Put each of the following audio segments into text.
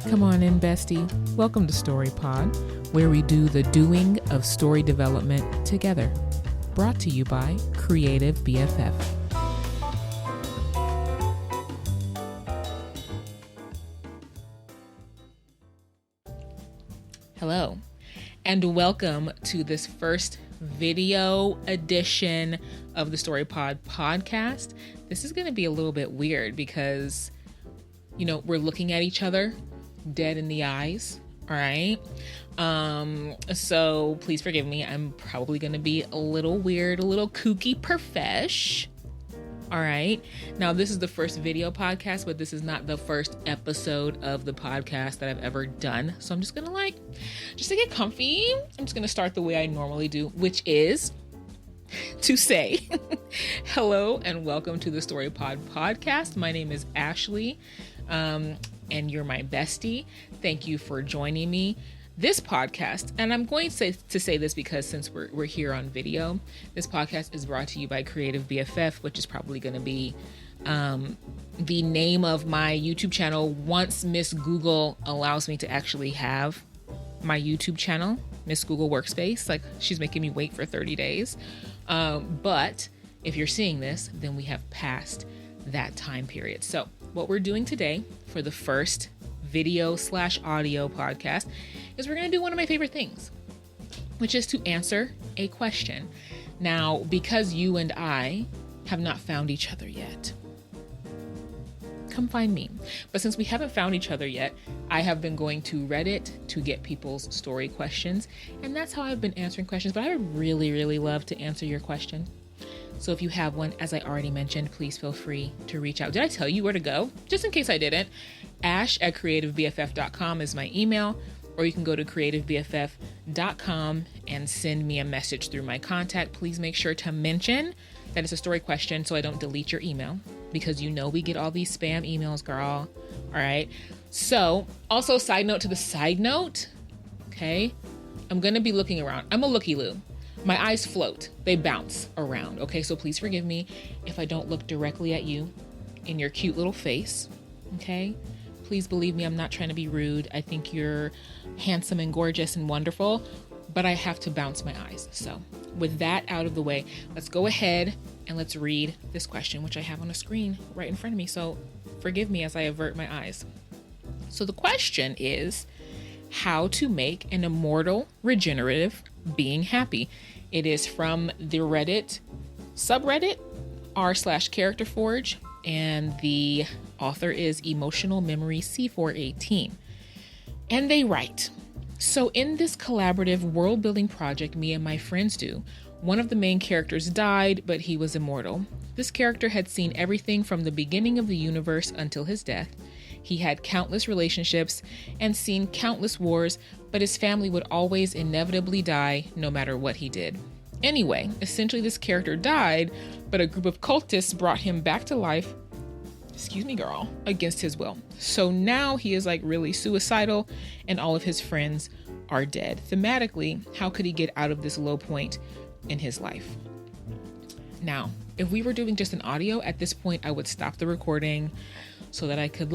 Come on in, bestie. Welcome to StoryPod, where we do the doing of story development together. Brought to you by Creative BFF. Hello, and welcome to this first video edition of the StoryPod podcast. This is going to be a little bit weird because, we're looking at each other dead in the eyes. All right. So please forgive me. I'm probably going to be a little weird, a little kooky profesh. All right. Now, this is the first video podcast, but this is not the first episode of the podcast that I've ever done. So I'm just going to just to get comfy, I'm just going to start the way I normally do, which is to say hello and welcome to the StoryPod podcast. My name is Ashley, and you're my bestie. Thank you for joining me. This podcast, and I'm going to say this because since we're here on video, this podcast is brought to you by Creative BFF, which is probably going to be the name of my YouTube channel once Miss Google allows me to actually have my YouTube channel. Miss Google Workspace, she's making me wait for 30 days. But if you're seeing this, then we have passed that time period. So what we're doing today for the first video/audio podcast is we're going to do one of my favorite things, which is to answer a question. Now, because you and I have not found each other yet, come find me. But since we haven't found each other yet, I have been going to Reddit to get people's story questions, and that's how I've been answering questions. But I would really, really love to answer your question. So if you have one, as I already mentioned, please feel free to reach out. Did I tell you where to go? Just in case I didn't, ash@creativebff.com is my email, or you can go to creativebff.com and send me a message through my contact. Please make sure to mention that it's a story question so I don't delete your email, because we get all these spam emails, girl. All right. So also, side note to the side note, okay, I'm going to be looking around. I'm a looky-loo. My eyes float. They bounce around. Okay, so please forgive me if I don't look directly at you in your cute little face. Okay, please believe me, I'm not trying to be rude. I think you're handsome and gorgeous and wonderful, but I have to bounce my eyes. So with that out of the way, let's go ahead and let's read this question, which I have on a screen right in front of me. So forgive me as I avert my eyes. So the question is, how to make an immortal regenerative being happy. It is from the Reddit subreddit r/character forge, and the author is Emotional Memory C418. And they write, so in this collaborative world building project me and my friends do, one of the main characters died, but he was immortal. This character had seen everything from the beginning of the universe until his death. He had countless relationships and seen countless wars, but his family would always inevitably die no matter what he did. Anyway, essentially this character died, but a group of cultists brought him back to life, against his will. So now he is really suicidal and all of his friends are dead. Thematically, how could he get out of this low point in his life? Now, if we were doing just an audio at this point, I would stop the recording so that I could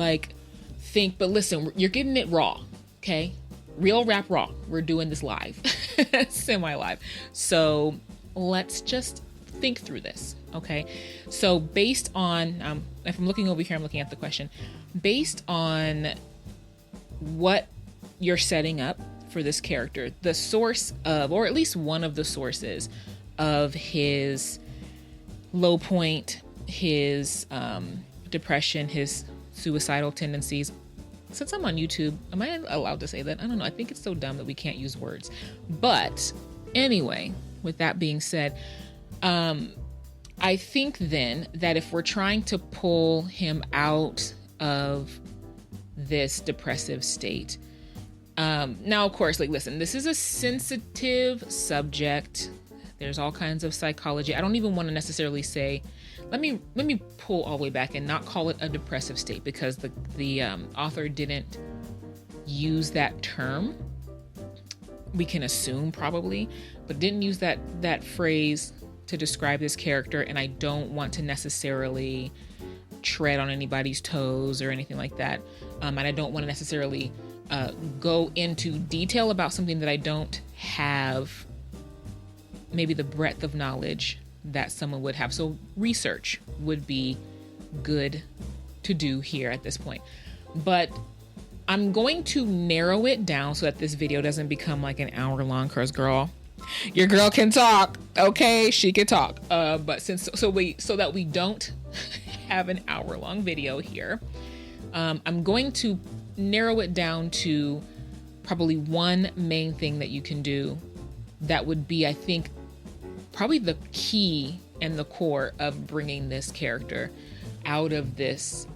think, but listen, you're getting it raw, okay? Real rap raw. We're doing this live, semi-live. So let's just think through this, okay? So based on, if I'm looking over here, I'm looking at the question. Based on what you're setting up for this character, the source of, or at least one of the sources of his low point, his depression, his suicidal tendencies. Since I'm on YouTube, am I allowed to say that? I don't know. I think it's so dumb that we can't use words. But anyway, with that being said, I think then that if we're trying to pull him out of this depressive state, now, of course, listen, this is a sensitive subject. There's all kinds of psychology. I don't even want to necessarily say, let me pull all the way back and not call it a depressive state, because the author didn't use that term. We can assume probably, but didn't use that phrase to describe this character. And I don't want to necessarily tread on anybody's toes or anything like that. And I don't want to necessarily go into detail about something that I don't have maybe the breadth of knowledge that someone would have. So research would be good to do here at this point. But I'm going to narrow it down so that this video doesn't become like an hour long, because girl, your girl can talk. Okay, she can talk. But so that we don't have an hour long video here, I'm going to narrow it down to probably one main thing that you can do that would be, I think, probably the key and the core of bringing this character out of this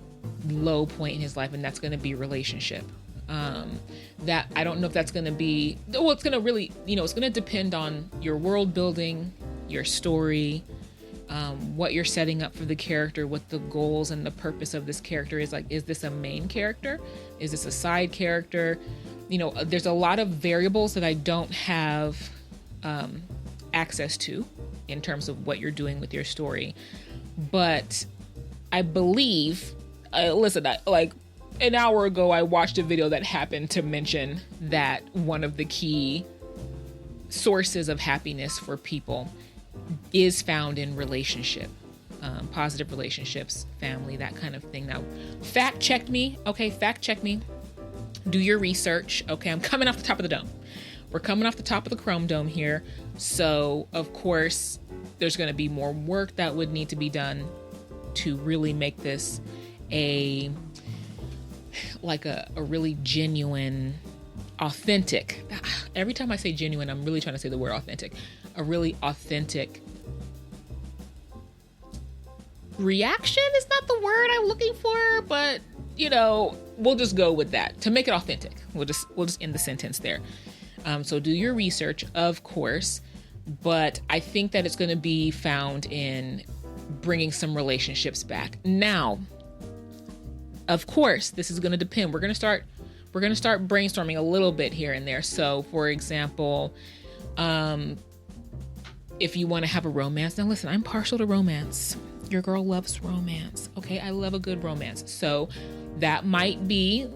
low point in his life, and that's going to be relationship. That I don't know if that's going to be, well, it's going to really, it's going to depend on your world building, your story, what you're setting up for the character, what the goals and the purpose of this character is. Like, is this a main character? Is this a side character? There's a lot of variables that I don't have access to in terms of what you're doing with your story. But I believe, listen, like an hour ago, I watched a video that happened to mention that one of the key sources of happiness for people is found in relationship, positive relationships, family, that kind of thing. Now, fact check me. Okay, fact check me. Do your research. Okay, I'm coming off the top of the dome. We're coming off the top of the Chrome Dome here. So, of course, there's going to be more work that would need to be done to really make this a really genuine, authentic. Every time I say genuine, I'm really trying to say the word authentic. A really authentic reaction is not the word I'm looking for, but we'll just go with that to make it authentic. We'll just end the sentence there. So do your research, of course, but I think that it's going to be found in bringing some relationships back. Now, of course, this is going to depend. We're going to start brainstorming a little bit here and there. So, for example, if you want to have a romance, now listen, I'm partial to romance. Your girl loves romance. Okay, I love a good romance. So that might be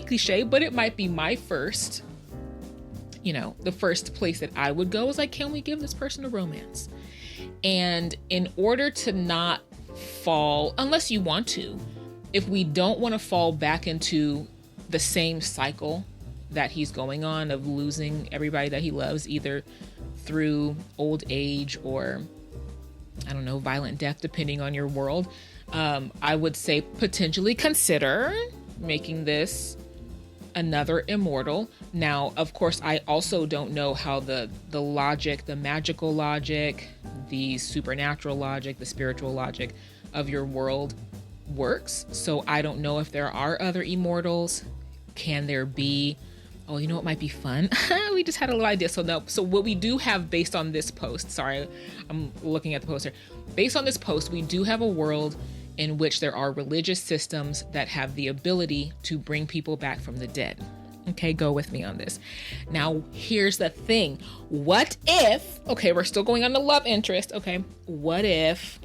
cliche, but it might be my first, the first place that I would go is like, can we give this person a romance? And in order to not fall, unless you want to, if we don't want to fall back into the same cycle that he's going on of losing everybody that he loves, either through old age or, I don't know, violent death, depending on your world, I would say potentially consider making this another Immortal. Now, of course, I also don't know how the logic, the magical logic, the supernatural logic, the spiritual logic of your world works. So I don't know if there are other Immortals. Can there be? Oh, you know what might be fun? We just had a little idea. So what we do have based on this post, sorry, I'm looking at the poster. Based on this post, we do have a world in which there are religious systems that have the ability to bring people back from the dead. Okay, go with me on this. Now, here's the thing. What if, okay, we're still going on the love interest. Okay, what if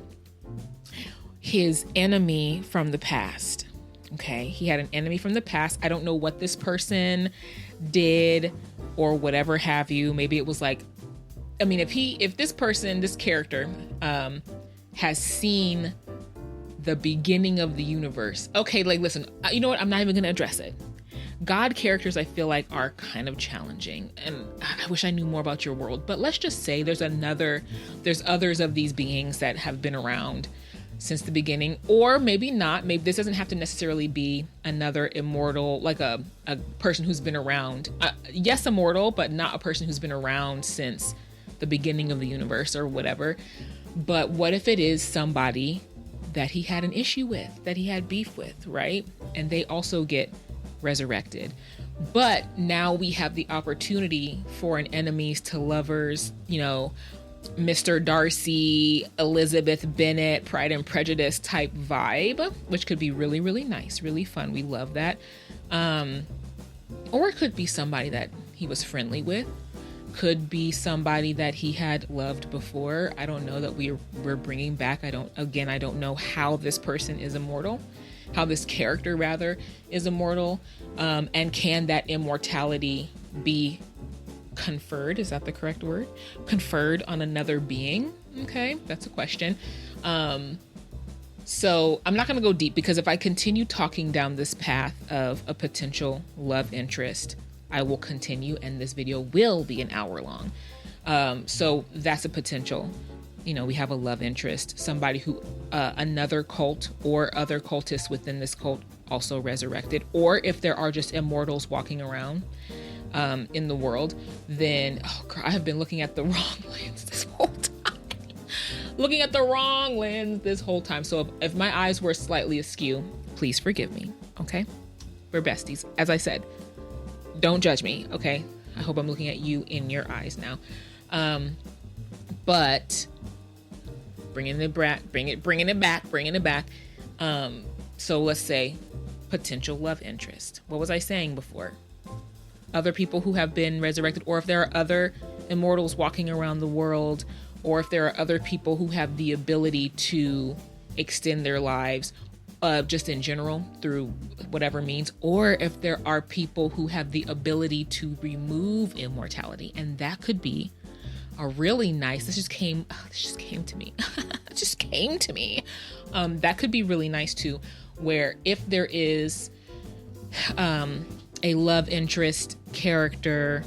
his enemy from the past, okay, he had an enemy from the past. I don't know what this person did or whatever have you. Maybe it was like, I mean, if this person, this character, has seen the beginning of the universe. Okay, like, listen, you know what? I'm not even going to address it. God characters, I feel like, are kind of challenging, and I wish I knew more about your world, but let's just say there's others of these beings that have been around since the beginning, or maybe not. Maybe this doesn't have to necessarily be another immortal, like a person who's been around. Yes, immortal, but not a person who's been around since the beginning of the universe or whatever. But what if it is somebody that he had an issue with, that he had beef with, right? And they also get resurrected. But now we have the opportunity for an enemies to lovers, Mr. Darcy, Elizabeth Bennet, Pride and Prejudice type vibe, which could be really, really nice, really fun. We love that. Or it could be somebody that he was friendly with. Could be somebody that he had loved before. I don't know that we're bringing back. I don't know how this person is immortal. how this character rather is immortal, and can that immortality be conferred? Is that the correct word? Conferred on another being? Okay, that's a question. So I'm not going to go deep, because if I continue talking down this path of a potential love interest, I will continue and this video will be an hour long. So that's a potential. You know, we have a love interest, somebody who another cult or other cultists within this cult also resurrected, or if there are just immortals walking around in the world, then I have been looking at the wrong lens this whole time. Looking at the wrong lens this whole time. So if my eyes were slightly askew, please forgive me. Okay, we're besties. As I said, don't judge me. Okay, I hope I'm looking at you in your eyes now. But bringing it back. So let's say potential love interest. What was I saying before? Other people who have been resurrected, or if there are other immortals walking around the world, or if there are other people who have the ability to extend their lives, just in general through whatever means, or if there are people who have the ability to remove immortality, and that could be a really nice, this just came to me. It just came to me. That could be really nice too, where if there is a love interest character,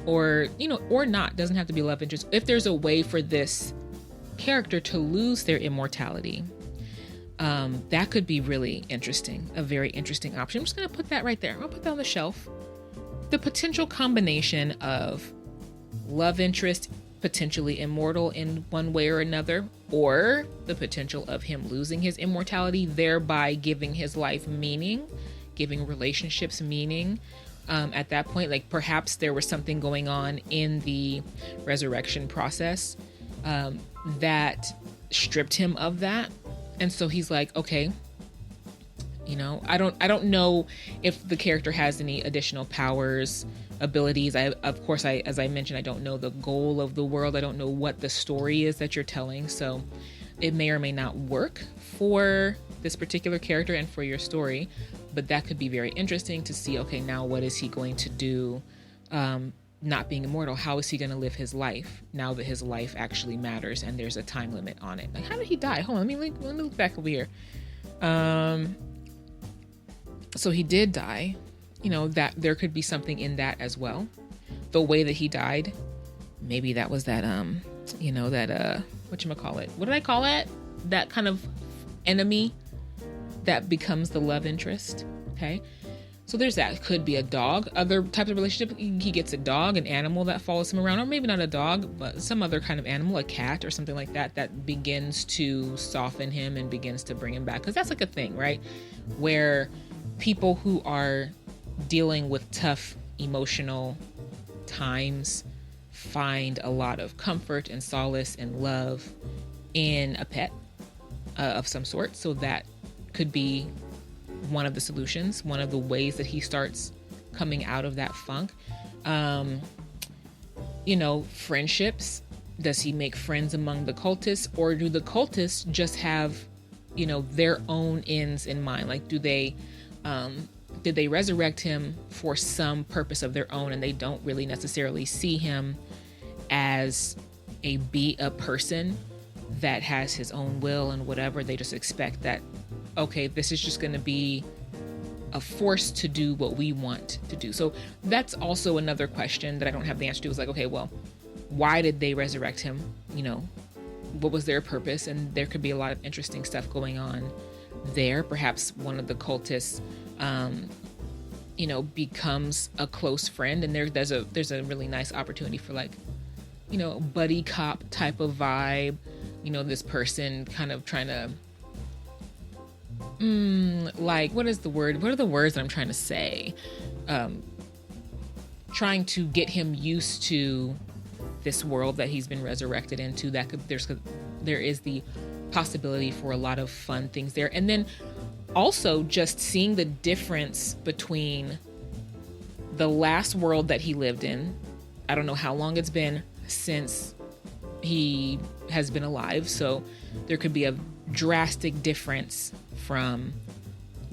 or, you know, or not, doesn't have to be love interest. If there's a way for this character to lose their immortality, that could be really interesting, a very interesting option. I'm just going to put that right there. I'll put that on the shelf. The potential combination of love interest, potentially immortal in one way or another, or the potential of him losing his immortality, thereby giving his life meaning, giving relationships meaning. At that point, like perhaps there was something going on in the resurrection process that stripped him of that, and so he's like, okay, you know, I don't know if the character has any additional powers, abilities. As I mentioned, I don't know the goal of the world. I don't know what the story is that you're telling, so it may or may not work for this particular character and for your story. But that could be very interesting to see, okay, now what is he going to do not being immortal? How is he going to live his life now that his life actually matters and there's a time limit on it? Like, how did he die? Hold on, let me look back over here. So he did die. You know, that there could be something in that as well. The way that he died, maybe that was that, you know, that, whatchamacallit? What did I call it? That kind of enemy that becomes the love interest. Okay, so there's that. It could be a dog, other types of relationship. He gets a dog, an animal that follows him around, or maybe not a dog, but some other kind of animal, a cat or something like that, that begins to soften him and begins to bring him back. Because that's like a thing, right? Where people who are dealing with tough emotional times find a lot of comfort and solace and love in a pet of some sort. So that could be one of the solutions, one of the ways that he starts coming out of that funk. You know, friendships. Does he make friends among the cultists, or do the cultists just have, you know, their own ends in mind? Like, did they resurrect him for some purpose of their own, and they don't really necessarily see him as a person that has his own will and whatever? They just expect that, okay, this is just going to be a force to do what we want to do. So that's also another question that I don't have the answer to. Is like, okay, well, why did they resurrect him? You know, what was their purpose? And there could be a lot of interesting stuff going on there. Perhaps one of the cultists, you know, becomes a close friend, and there's a really nice opportunity for, like, you know, buddy cop type of vibe. You know, this person kind of trying to like, what is the word? What are the words that I'm trying to say? Trying to get him used to this world that he's been resurrected into. That could, there is the possibility for a lot of fun things there. And then also just seeing the difference between the last world that he lived in. I don't know how long it's been since he has been alive, so there could be a drastic difference from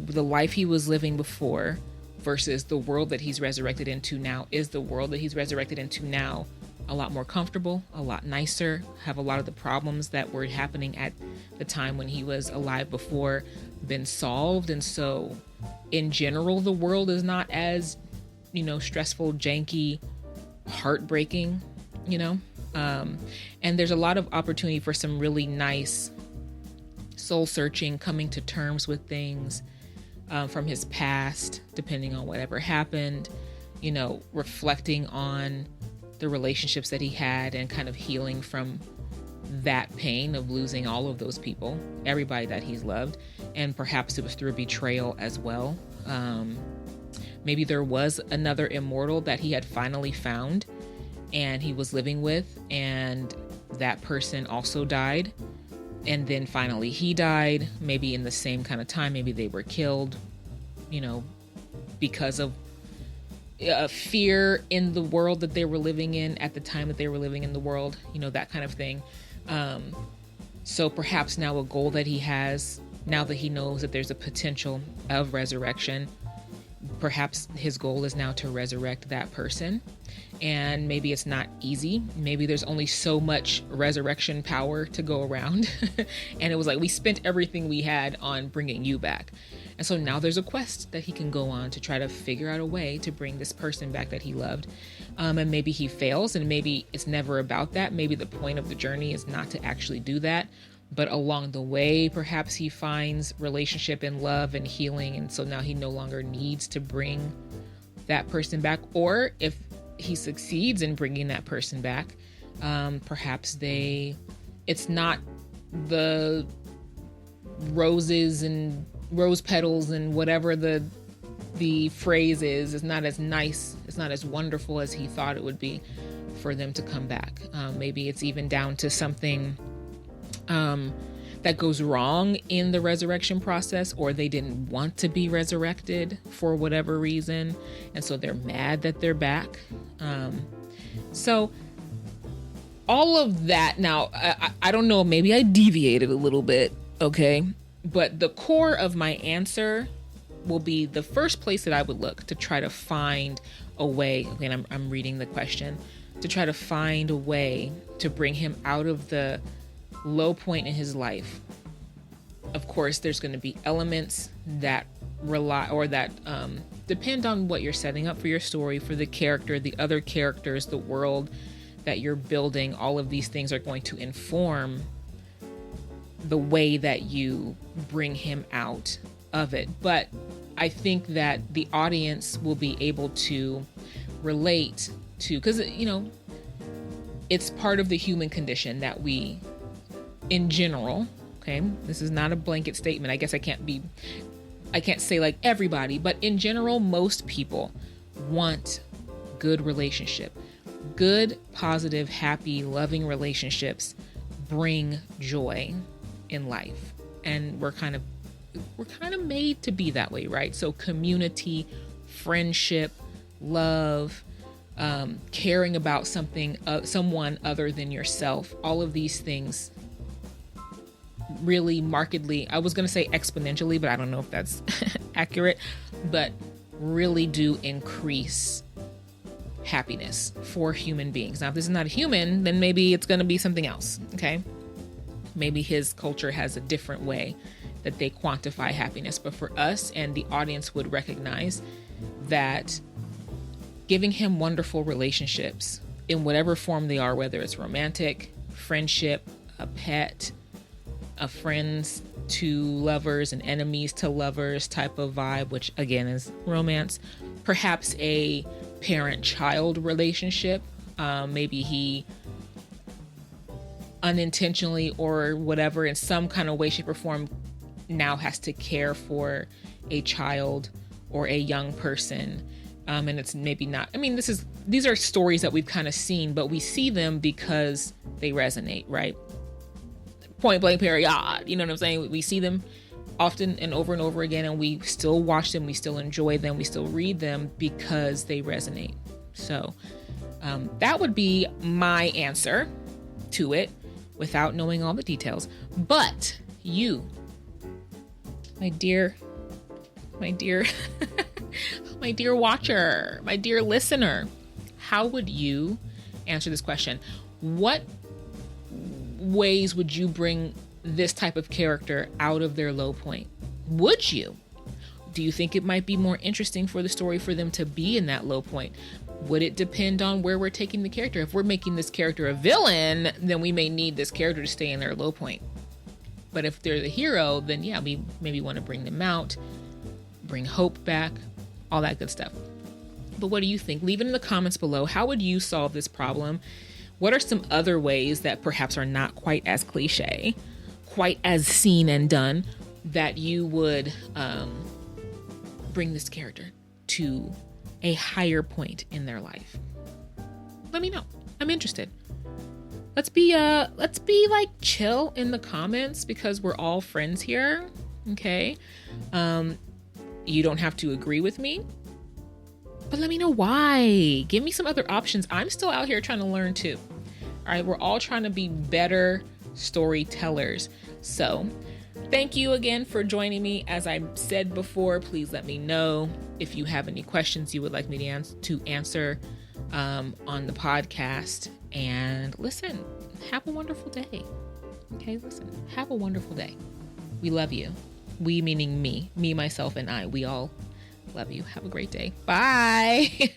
the life he was living before versus the world that he's resurrected into now. Is the world that he's resurrected into now a lot more comfortable, a lot nicer, have a lot of the problems that were happening at the time when he was alive before been solved? And so in general, the world is not as, stressful, janky, heartbreaking, and there's a lot of opportunity for some really nice soul searching, coming to terms with things from his past, depending on whatever happened, reflecting on the relationships that he had and kind of healing from that pain of losing all of those people, everybody that he's loved. And perhaps it was through a betrayal as well. Maybe there was another immortal that he had finally found and he was living with, and that person also died. And then finally he died, maybe in the same kind of time. Maybe they were killed, because of fear in the world that they were living in at the time that they were living in the world, that kind of thing. So perhaps now a goal that he has, now that he knows that there's a potential of resurrection, perhaps his goal is now to resurrect that person. And maybe it's not easy. Maybe there's only so much resurrection power to go around. And it was like, we spent everything we had on bringing you back. And so now there's a quest that he can go on to try to figure out a way to bring this person back that he loved. And maybe he fails, and maybe it's never about that. Maybe the point of the journey is not to actually do that. But along the way, perhaps he finds relationship and love and healing. And so now he no longer needs to bring that person back. Or if he succeeds in bringing that person back, perhaps it's not the roses and rose petals and whatever the phrase is. It's not as nice, it's not as wonderful as he thought it would be for them to come back. Maybe it's even down to something that goes wrong in the resurrection process, or they didn't want to be resurrected for whatever reason, and so they're mad that they're back. So all of that. Now, I don't know, maybe I deviated a little bit, okay? But the core of my answer will be the first place that I would look to try to find a way, okay, and I'm reading the question, to try to find a way to bring him out of the low point in his life. Of course, there's going to be elements that depend on what you're setting up for your story, for the character, the other characters, the world that you're building. All of these things are going to inform the way that you bring him out of it. But I think that the audience will be able to relate to, because, it's part of the human condition that we, in general, okay, this is not a blanket statement. I guess I can't say like everybody, but in general, most people want good relationship. Good, positive, happy, loving relationships bring joy in life. And we're kind of made to be that way, right? So community, friendship, love, caring about someone other than yourself, all of these things really markedly, I was going to say exponentially, but I don't know if that's accurate, but really do increase happiness for human beings. Now, if this is not a human, then maybe it's going to be something else, okay? Maybe his culture has a different way that they quantify happiness, but for us, and the audience would recognize that giving him wonderful relationships in whatever form they are, whether it's romantic, friendship, a pet, a friends to lovers and enemies to lovers type of vibe, which again is romance, perhaps a parent-child relationship. Maybe he unintentionally or whatever, in some kind of way, shape, or form, now has to care for a child or a young person. And it's maybe not, these are stories that we've kind of seen, but we see them because they resonate, right? Point blank period. You know what I'm saying? We see them often and over again, and we still watch them, we still enjoy them, we still read them because they resonate. So that would be my answer to it without knowing all the details. But you, my dear my dear, my dear watcher, my dear listener, how would you answer this question? What ways would you bring this type of character out of their low point? Would you? Do you think it might be more interesting for the story for them to be in that low point? Would it depend on where we're taking the character? If we're making this character a villain, then we may need this character to stay in their low point. But if they're the hero, then yeah, we maybe want to bring them out, bring hope back, all that good stuff. But what do you think? Leave it in the comments below. How would you solve this problem? What are some other ways that perhaps are not quite as cliche, quite as seen and done, that you would bring this character to a higher point in their life? Let me know. I'm interested. Let's be like chill in the comments, because we're all friends here. Okay. You don't have to agree with me, but let me know why. Give me some other options. I'm still out here trying to learn too. All right. We're all trying to be better storytellers. So thank you again for joining me. As I said before, please let me know if you have any questions you would like me to answer on the podcast. And listen, have a wonderful day. Okay, listen, have a wonderful day. We love you. We meaning me, myself, and I. We all love you. Have a great day. Bye.